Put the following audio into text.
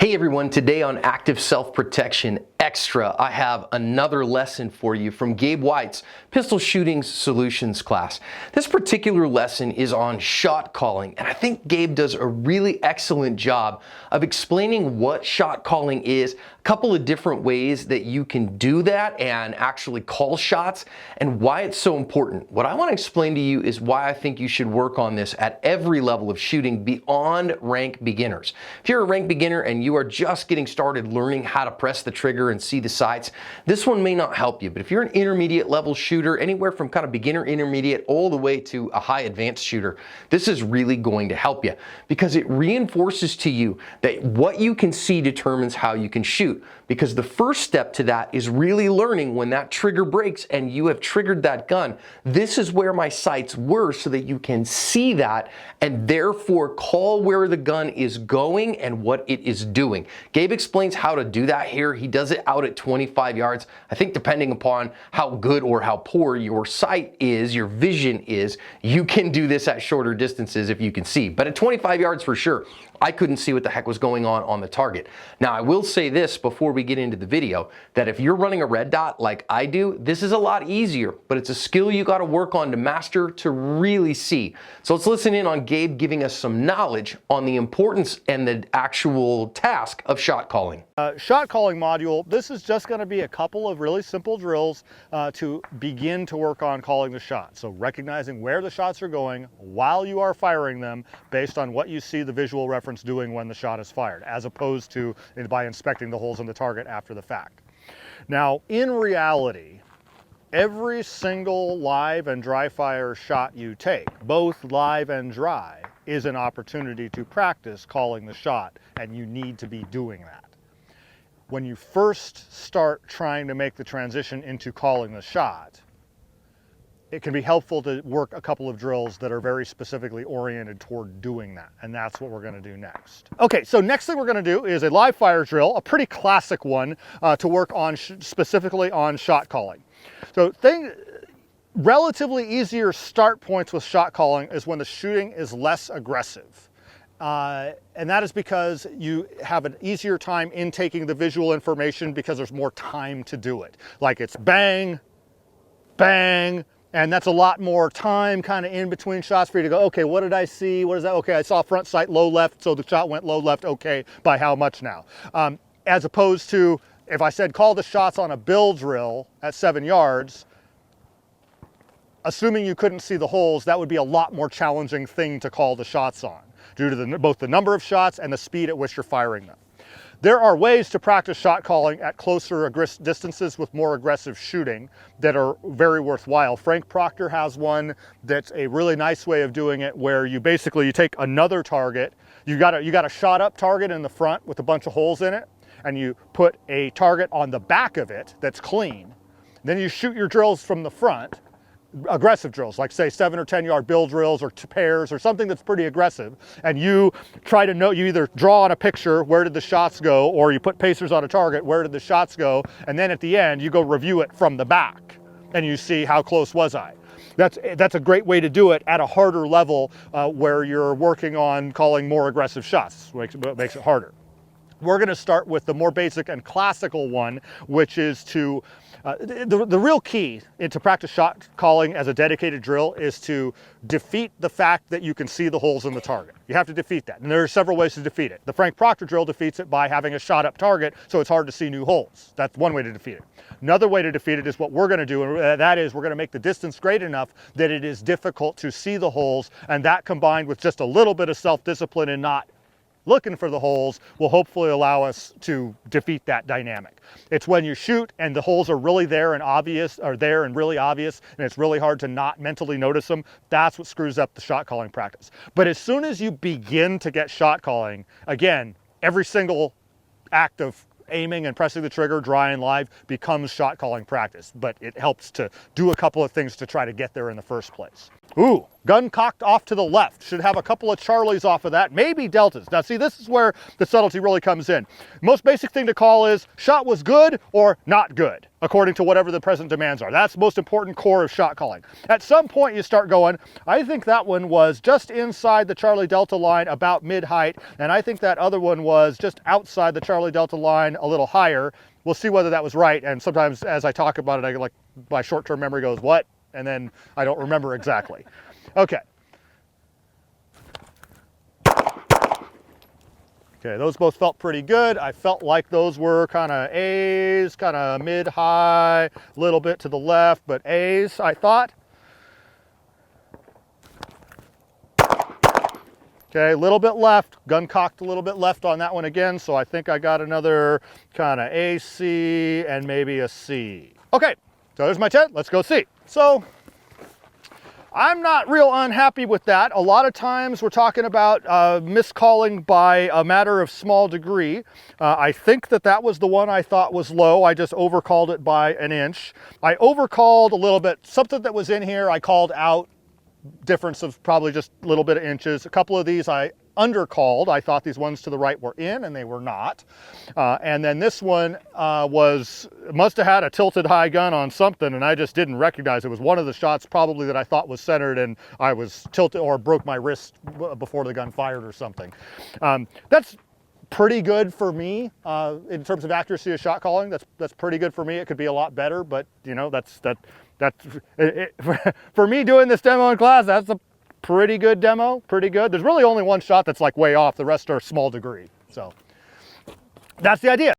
Hey everyone, today on Active Self-Protection Extra, I have another lesson for you from Gabe White's Pistol Shooting Solutions class. This particular lesson is on shot calling, and I think Gabe does a really excellent job of explaining what shot calling is, a couple of different ways that you can do that and actually call shots, and why it's so important. What I want to explain to you is why I think you should work on this at every level of shooting beyond rank beginners. If you're a rank beginner and you are just getting started learning how to press the trigger and see the sights, this one may not help you. But if you're an intermediate level shooter, anywhere from kind of beginner intermediate all the way to a high advanced shooter, this is really going to help you because it reinforces to you that what you can see determines how you can shoot. Because the first step to that is really learning when that trigger breaks and you have triggered that gun, this is where my sights were, so that you can see that and therefore call where the gun is going and what it is doing. Gabe explains how to do that here. He does it out at 25 yards. I think depending upon how good or how poor your sight is, your vision is, you can do this at shorter distances if you can see. But at 25 yards for sure, I couldn't see what the heck was going on the target. Now, I will say this before we get into the video, that if you're running a red dot like I do, this is a lot easier, but it's a skill you got to work on to master to really see. So let's listen in on Gabe giving us some knowledge on the importance and the actual task of shot calling. Shot calling module, this is just going to be a couple of really simple drills to begin to work on calling the shot. So recognizing where the shots are going while you are firing them based on what you see the visual reference doing when the shot is fired, as opposed to by inspecting the holes in the target after the fact. Now, in reality, every single live and dry fire shot you take, both live and dry, is an opportunity to practice calling the shot, and you need to be doing that. When you first start trying to make the transition into calling the shot, it can be helpful to work a couple of drills that are very specifically oriented toward doing that, and that's what we're going to do next. Okay, so next thing we're going to do is a live fire drill, a pretty classic one to work on specifically on shot calling. So relatively easier start points with shot calling is when the shooting is less aggressive. And that is because you have an easier time intaking the visual information because there's more time to do it. Like it's bang, bang, and that's a lot more time kind of in between shots for you to go, okay, what did I see? What is that? Okay, I saw front sight low left, so the shot went low left. Okay, by how much now? As opposed to if I said call the shots on a bill drill at 7 yards, assuming you couldn't see the holes, that would be a lot more challenging thing to call the shots on, due to both the number of shots and the speed at which you're firing them. There are ways to practice shot calling at closer distances with more aggressive shooting that are very worthwhile. Frank Proctor has one that's a really nice way of doing it, where you take another target. You got a shot up target in the front with a bunch of holes in it, and you put a target on the back of it that's clean. Then you shoot your drills from the front, aggressive drills, like say 7 or 10 yard bill drills or pairs or something that's pretty aggressive, and you try to know, you either draw on a picture where did the shots go, or you put pacers on a target, where did the shots go, and then at the end you go review it from the back and you see how close was I. That's a great way to do it at a harder level where you're working on calling more aggressive shots. Makes it harder. We're going to start with the more basic and classical one, which is to the real key to practice shot calling as a dedicated drill is to defeat the fact that you can see the holes in the target. You have to defeat that, and there are several ways to defeat it. The Frank Proctor drill defeats it by having a shot up target, so it's hard to see new holes. That's one way to defeat it. Another way to defeat it is what we're going to do, and that is we're going to make the distance great enough that it is difficult to see the holes, and that combined with just a little bit of self-discipline and not looking for the holes will hopefully allow us to defeat that dynamic. It's when you shoot and the holes are really there and obvious, really obvious, and it's really hard to not mentally notice them. That's what screws up the shot calling practice. But as soon as you begin to get shot calling, again, every single act of aiming and pressing the trigger, dry and live, becomes shot calling practice. But it helps to do a couple of things to try to get there in the first place. Ooh, Gun cocked off to the left. Should have a couple of Charlies off of that, maybe deltas. Now see, this is where the subtlety really comes in. Most basic thing to call is shot was good or not good, according to whatever the present demands are. That's the most important core of shot calling. At some point you start going, I think that one was just inside the Charlie Delta line about mid-height, and I think that other one was just outside the Charlie Delta line a little higher. We'll see whether that was right, and sometimes as I talk about it, my short-term memory goes, what? And then I don't remember exactly. Okay. Okay, those both felt pretty good. I felt like those were kind of A's, kind of mid-high, a little bit to the left, but A's, I thought. Okay, a little bit left, gun cocked a little bit left on that one again, so I think I got another kind of A, C, and maybe a C. Okay, so there's my 10, let's go see. So, I'm not real unhappy with that. A lot of times we're talking about miscalling by a matter of small degree. I think that was the one I thought was low. I just overcalled it by an inch. I overcalled a little bit. Something that was in here I called out, difference of probably just a little bit of inches. A couple of these I undercalled. I thought these ones to the right were in, and they were not. And then this one must have had a tilted high gun on something, and I just didn't recognize it. Was one of the shots probably that I thought was centered, and I was tilted or broke my wrist before the gun fired or something. That's pretty good for me in terms of accuracy of shot calling. That's pretty good for me. It could be a lot better, but you know, for me doing this demo in class, that's a pretty good demo, pretty good. There's really only one shot that's like way off. The rest are small degree. So that's the idea.